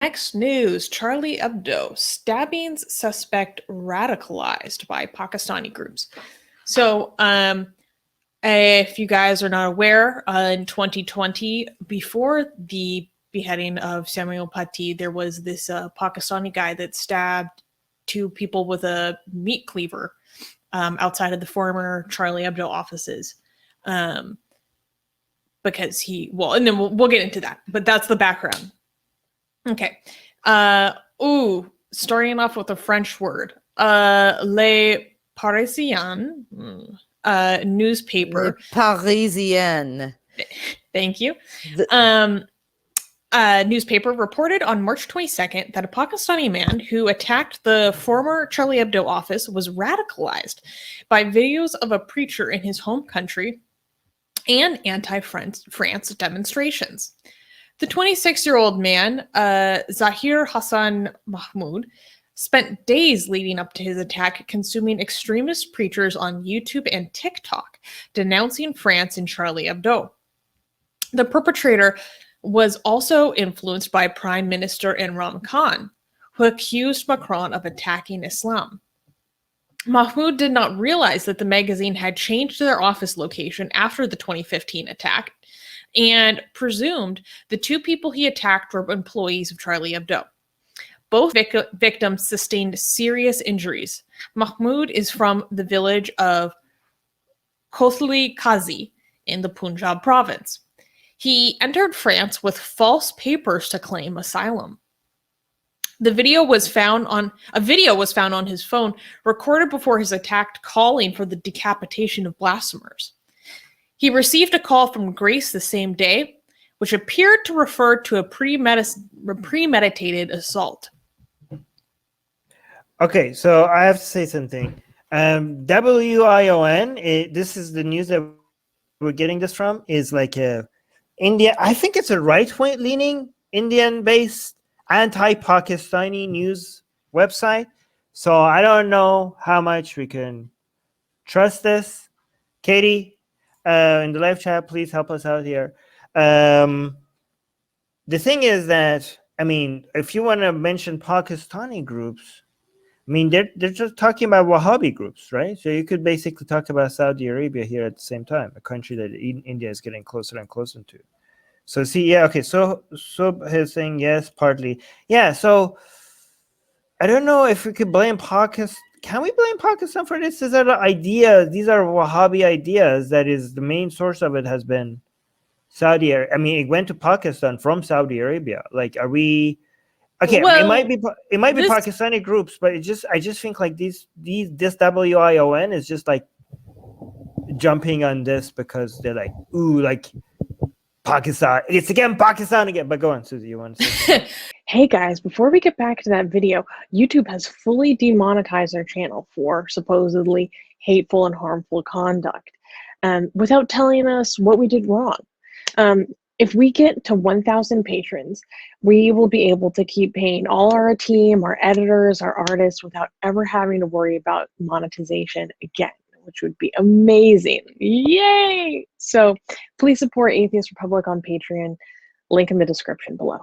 Next news, Charlie Hebdo, stabbings suspect radicalized by Pakistani groups. So, if you guys are not aware, in 2020, before the beheading of Samuel Paty, there was this Pakistani guy that stabbed two people with a meat cleaver outside of the former Charlie Hebdo offices. Because and then we'll get into that, but that's the background. Okay. Starting off with a French word. Les Parisiens, newspaper. Les Parisiennes. Thank you. Newspaper reported on March 22nd that a Pakistani man who attacked the former Charlie Hebdo office was radicalized by videos of a preacher in his home country and anti-France demonstrations. The 26-year-old man, Zahir Hassan Mahmoud, spent days leading up to his attack consuming extremist preachers on YouTube and TikTok, denouncing France and Charlie Hebdo. The perpetrator was also influenced by Prime Minister Imran Khan, who accused Macron of attacking Islam. Mahmoud did not realize that the magazine had changed their office location after the 2015 attack, and presumed the two people he attacked were employees of Charlie Hebdo. Both victims sustained serious injuries. Mahmoud is from the village of Kosli Kazi in the Punjab province. He entered France with false papers to claim asylum. A video was found on his phone, recorded before his attack, calling for the decapitation of blasphemers. He received a call from Grace the same day, which appeared to refer to a premeditated assault. Okay, so I have to say something. WION, this is the news that we're getting this from, is like India. I think it's a right-wing leaning Indian-based anti-Pakistani news website. So I don't know how much we can trust this. Katie, in the live chat, please help us out here. The thing is that, I mean, if you want to mention Pakistani groups, I mean, they're just talking about Wahhabi groups, right? So you could basically talk about Saudi Arabia here at the same time, a country that India is getting closer and closer to. So see, yeah, okay. So he's saying yes, partly, yeah. So I don't know if we could blame Pakistan. Can we blame Pakistan for this? These are the ideas. These are Wahhabi ideas. That is the main source of it has been Saudi Arabia. I mean, it went to Pakistan from Saudi Arabia. Like, are we? Okay, well, it might be Pakistani groups, but I just think like this WION is just like jumping on this because they're like, ooh, like Pakistan. It's again Pakistan again. But go on, Susie. You want to say? Hey guys, before we get back to that video, YouTube has fully demonetized our channel for supposedly hateful and harmful conduct, without telling us what we did wrong. If we get to 1,000 patrons, we will be able to keep paying all our team, our editors, our artists without ever having to worry about monetization again, which would be amazing. Yay! So please support Atheist Republic on Patreon. Link in the description below.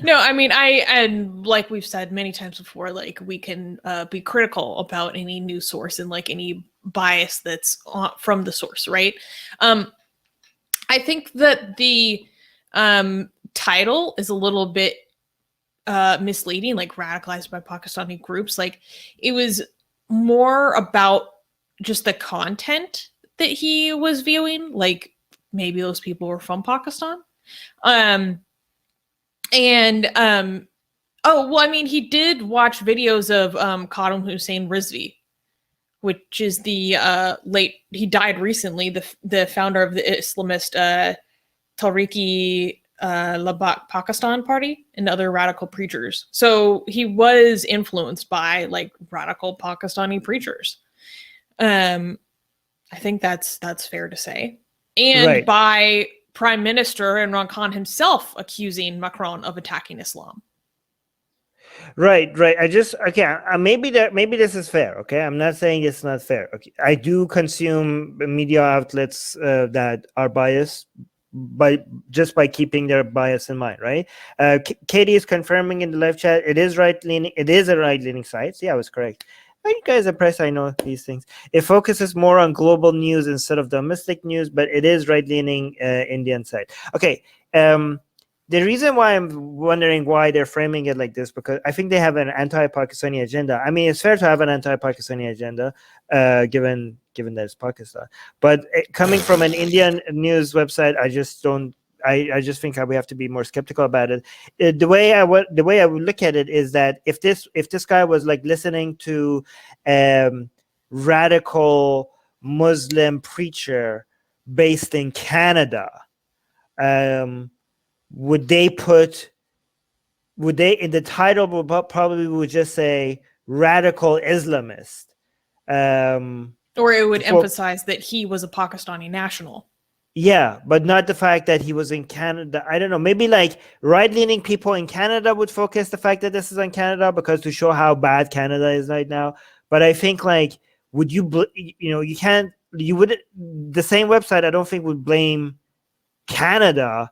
No, I mean, and like we've said many times before, like we can be critical about any news source and like any bias that's from the source, right? I think that the title is a little bit misleading, like radicalized by Pakistani groups. Like it was more about just the content that he was viewing. Like maybe those people were from Pakistan. Oh, well, I mean, he did watch videos of Qadam Hussein Rizvi, which is the he died recently, the founder of the Islamist Tehreek-e-Labak Pakistan Party and other radical preachers. So he was influenced by like radical Pakistani preachers. I think that's fair to say. And right. By Prime Minister Imran Khan himself accusing Macron of attacking Islam. Right. Maybe this is fair. Okay, I'm not saying it's not fair. Okay, I do consume media outlets that are biased by keeping their bias in mind, right? Katie is confirming in the live chat it is right leaning. It is a right leaning site. So yeah, I was correct. You guys are impressed. I know these things. It focuses more on global news instead of domestic news, but it is right leaning Indian site. Okay. The reason why I'm wondering why they're framing it like this, because I think they have an anti-Pakistani agenda. I mean, it's fair to have an anti-Pakistani agenda, given that it's Pakistan. But coming from an Indian news website, I just don't. I just think we have to be more skeptical about it. The way I would look at it is that if this guy was like listening to radical Muslim preacher based in Canada, would they in the title probably would just say radical Islamist, or it would emphasize that he was a Pakistani national. Yeah, but not the fact that he was in Canada. I don't know. Maybe like right-leaning people in Canada would focus the fact that this is on Canada because to show how bad Canada is right now. But I think like, would you the same website I don't think would blame Canada,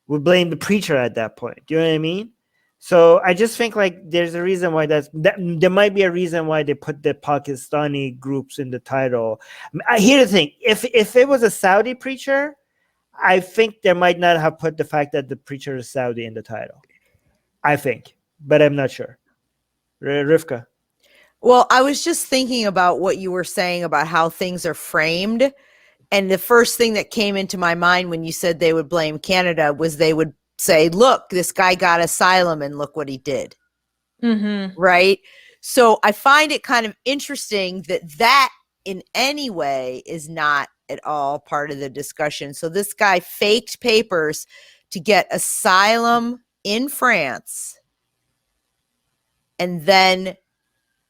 would blame the preacher at that point. Do you know what I mean? So I just think like there's a reason why there might be a reason why they put the Pakistani groups in the title. Here's the thing: if it was a Saudi preacher, I think they might not have put the fact that the preacher is Saudi in the title. I think, but I'm not sure. Rivka. Well, I was just thinking about what you were saying about how things are framed. And the first thing that came into my mind when you said they would blame Canada was they would say, look, this guy got asylum and look what he did. Mm-hmm. Right? So I find it kind of interesting that in any way is not at all part of the discussion. So this guy faked papers to get asylum in France and then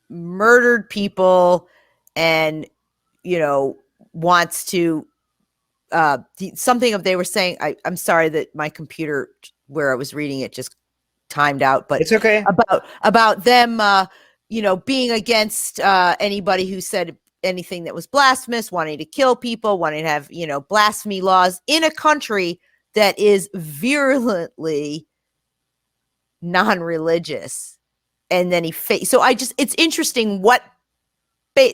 murdered people and, wants to something of they were saying, I'm sorry that my computer where I was reading it just timed out, but it's okay. About them, being against anybody who said anything that was blasphemous, wanting to kill people, wanting to have, blasphemy laws in a country that is virulently non-religious. And then it's interesting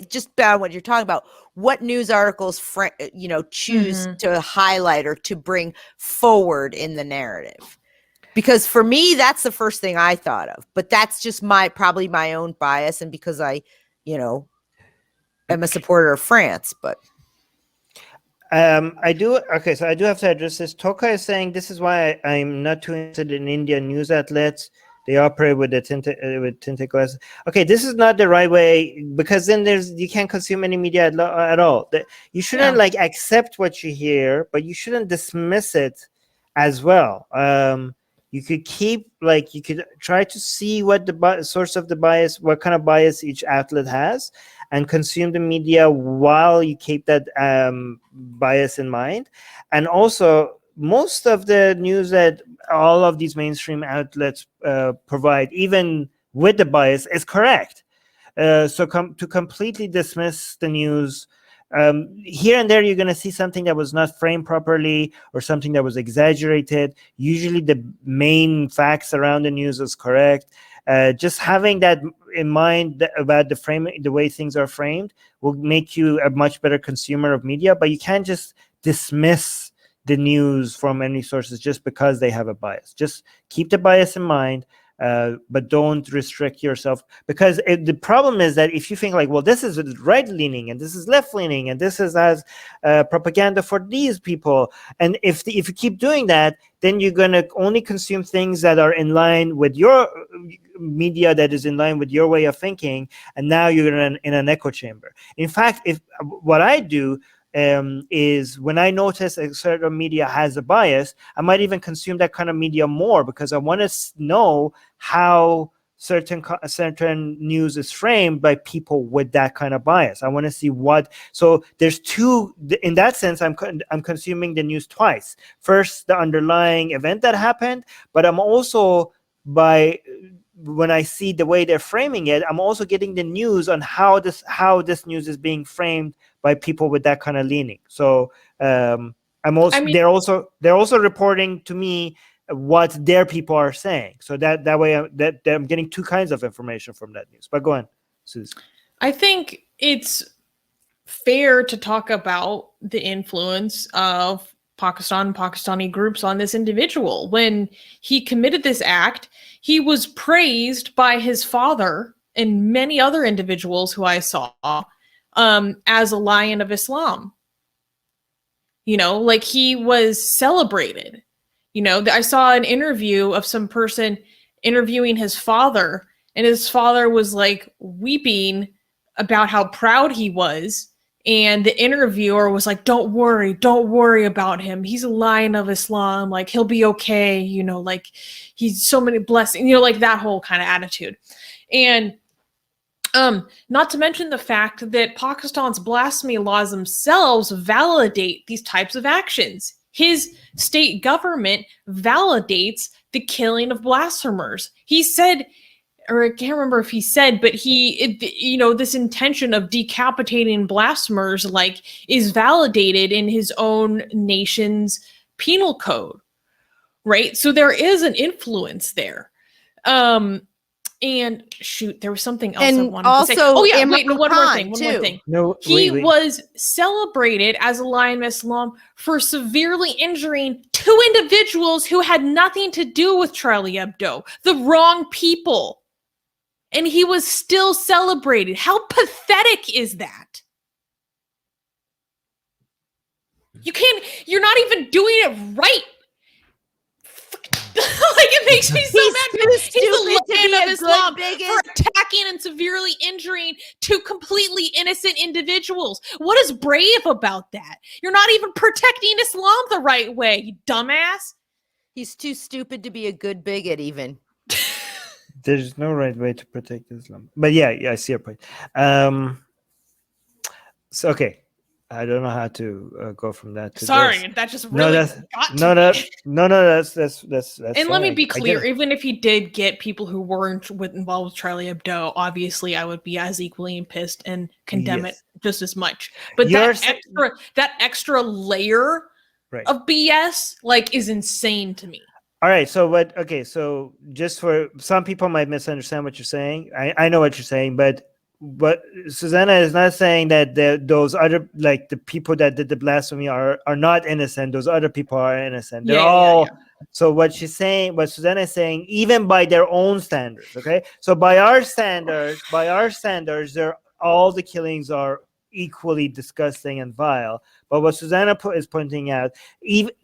just about what you're talking about, what news articles, choose to highlight or to bring forward in the narrative. Because for me, that's the first thing I thought of, but that's just probably my own bias. And because I, am a supporter of France, but. I do. Okay. So I do have to address this. Toka is saying this is why I'm not too interested in Indian news outlets. They operate with tinted glasses. Okay, this is not the right way because then you can't consume any media at all. You shouldn't accept what you hear, but you shouldn't dismiss it as well. You could you could try to see what the source of the bias, what kind of bias each outlet has, and consume the media while you keep that bias in mind. And also, most of the news that all of these mainstream outlets provide, even with the bias, is correct. So to completely dismiss the news, here and there, you're going to see something that was not framed properly or something that was exaggerated. Usually the main facts around the news is correct. Just having that in mind about the way things are framed will make you a much better consumer of media, but you can't just dismiss the news from any sources just because they have a bias. Just keep the bias in mind, but don't restrict yourself, because the problem is that if you think like, well, this is right-leaning and this is left-leaning and this is as propaganda for these people, and if you keep doing that, then you're going to only consume things that are in line with your media, that is in line with your way of thinking, and now you're in an echo chamber. In fact, what I do is when I notice a certain media has a bias, I might even consume that kind of media more because I want to know how certain news is framed by people with that kind of bias. I want to see so there's two, in that sense, I'm consuming the news twice. First, the underlying event that happened, but I'm also when I see the way they're framing it, I'm also getting the news on how this news is being framed by people with that kind of leaning. So I'm I mean, they're also reporting to me what their people are saying. So that way I'm getting two kinds of information from that news. But go on, Susan. I think it's fair to talk about the influence of Pakistani groups on this individual. When he committed this act, he was praised by his father and many other individuals who I saw as a lion of Islam. Like he was celebrated. I saw an interview of some person interviewing his father, and his father was like weeping about how proud he was. And the interviewer was like, don't worry about him. He's a lion of Islam. Like, he'll be okay. Like he's so many blessings, like that whole kind of attitude. And not to mention the fact that Pakistan's blasphemy laws themselves validate these types of actions. His state government validates the killing of blasphemers. He said, or I can't remember if he said, but this intention of decapitating blasphemers is validated in his own nation's penal code, right? So there is an influence there. And shoot, there was something else I wanted to say. Oh yeah, wait, one more thing. No, he was celebrated as a lion of Islam for severely injuring two individuals who had nothing to do with Charlie Hebdo, the wrong people. And he was still celebrated. How pathetic is that? You're not even doing it right. It makes me so mad. He's the lion of Islam for attacking and severely injuring two completely innocent individuals. What is brave about that? You're not even protecting Islam the right way, you dumbass. He's too stupid to be a good bigot, even. There's no right way to protect Islam. But yeah, I see your point. So okay, I don't know how to go from that to sorry, this. that just really that's and fine. Let me be clear, even if he did get people who weren't involved with Charlie Hebdo, obviously I would be as equally pissed and condemn it just as much. But that extra layer of BS is insane to me. All right, so just for some people might misunderstand what you're saying. I know what you're saying, but Susanna is not saying that those other, the people that did the blasphemy are not innocent. Those other people are innocent. They're all. Yeah. So what Susanna is saying, even by their own standards, okay? So by our standards, all the killings are equally disgusting and vile. But what Susanna is pointing out,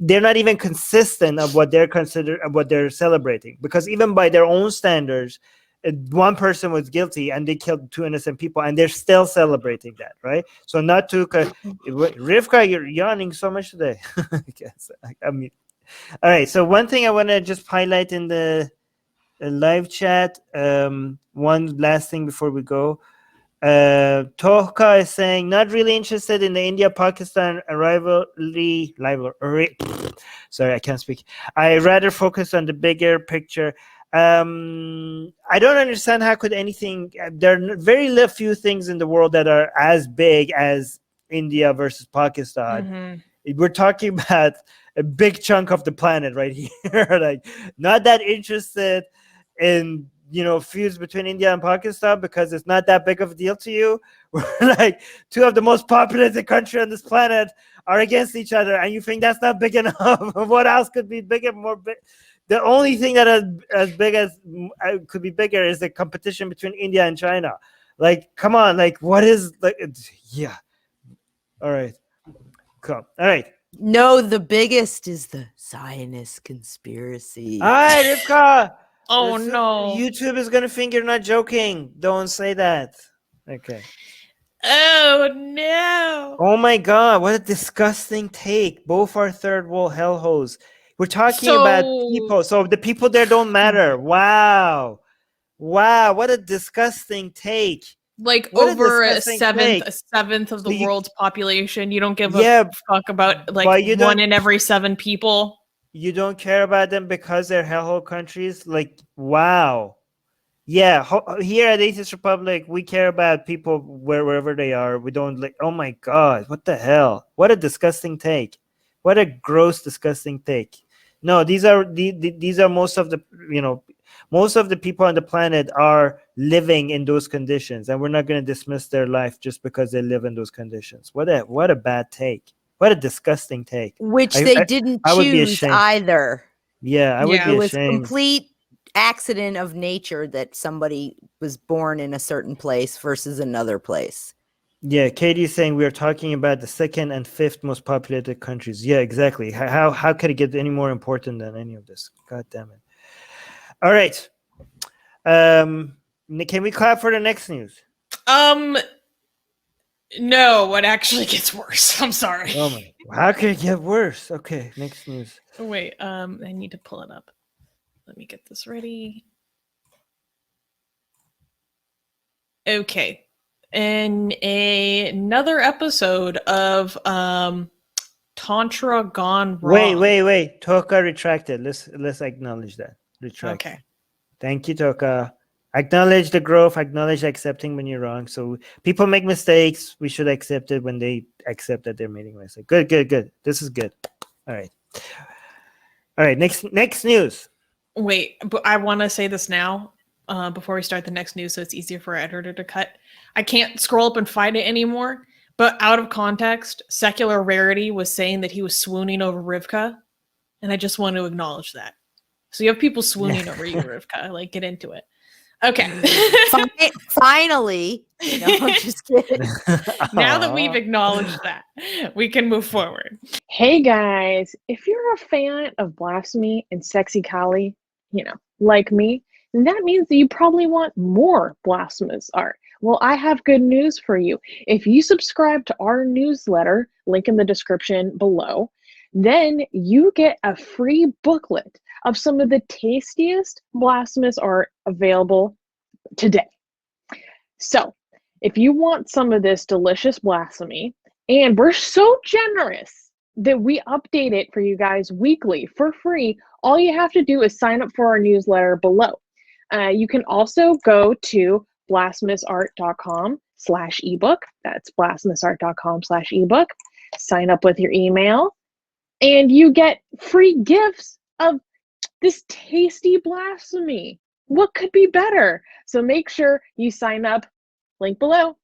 they're not even consistent of what they're celebrating, because even by their own standards, one person was guilty and they killed two innocent people, and they're still celebrating that, right? So not to Rivka, you're yawning so much today. I mean, all right. So one thing I want to just highlight in the live chat, one last thing before we go. Tohka is saying, not really interested in the India-Pakistan rivalry. Sorry, I can't speak. I rather focus on the bigger picture. I don't understand how could anything. There are very few things in the world that are as big as India versus Pakistan. Mm-hmm. We're talking about a big chunk of the planet right here. Not that interested in feuds between India and Pakistan because it's not that big of a deal to you. We're two of the most populated countries on this planet are against each other, and you think that's not big enough. What else could be bigger, more big? The only thing that as big as could be bigger is the competition between India and China. Come on, what is yeah. All right. Cool. All right. No, the biggest is the Zionist conspiracy. All right, Rivka. Oh no! YouTube is gonna think you're not joking. Don't say that. Okay. Oh no! Oh my God! What a disgusting take. Both are third world hellholes. We're talking about people. So the people there don't matter. Wow! What a disgusting take. Over a seventh of the world's population, you don't give a fuck about one in every 7 people. You don't care about them because they're hellhole countries? Wow. Yeah, here at Atheist Republic, we care about people wherever they are. We don't oh my God, what the hell? What a disgusting take. What a gross, disgusting take. No, these are these are most of the most of the people on the planet are living in those conditions, and we're not going to dismiss their life just because they live in those conditions. What a bad take. What a disgusting take. Which I- they I- didn't I would be choose ashamed. either. Yeah, I would Yeah. be It was ashamed. complete accident of nature that somebody was born in a certain place versus another place. Yeah, Katie's saying we are talking about the second and fifth most populated countries. Yeah, exactly. How could it get any more important than any of this? God damn it. All right. Can we clap for the next news? No, what actually gets worse. I'm sorry. Oh my! How could it get worse? Okay, next news. Wait, I need to pull it up. Let me get this ready. Okay. In another episode of Tantra Gone Wrong. Wait. Toka retracted. Let's acknowledge that. Retracted. Okay. Thank you, Toka. Acknowledge the growth, acknowledge accepting when you're wrong. So people make mistakes. We should accept it when they accept that they're making a mistake. Good. This is good. All right. Next news. Wait, but I want to say this now before we start the next news so it's easier for our editor to cut. I can't scroll up and find it anymore, but out of context, Secular Rarity was saying that he was swooning over Rivka, and I just want to acknowledge that. So you have people swooning over you, Rivka. Like, get into it. Okay. Finally, no, I'm just kidding. Now that we've acknowledged that, we can move forward. Hey guys, if you're a fan of blasphemy and sexy Kali, like me, then that means that you probably want more blasphemous art. Well, I have good news for you. If you subscribe to our newsletter, link in the description below, then you get a free booklet of some of the tastiest blasphemous art available today. So, if you want some of this delicious blasphemy, and we're so generous that we update it for you guys weekly for free, all you have to do is sign up for our newsletter below. You can also go to blasphemousart.com/ebook. That's blasphemousart.com/ebook. Sign up with your email, and you get free gifts of this tasty blasphemy. What could be better? So make sure you sign up. Link below.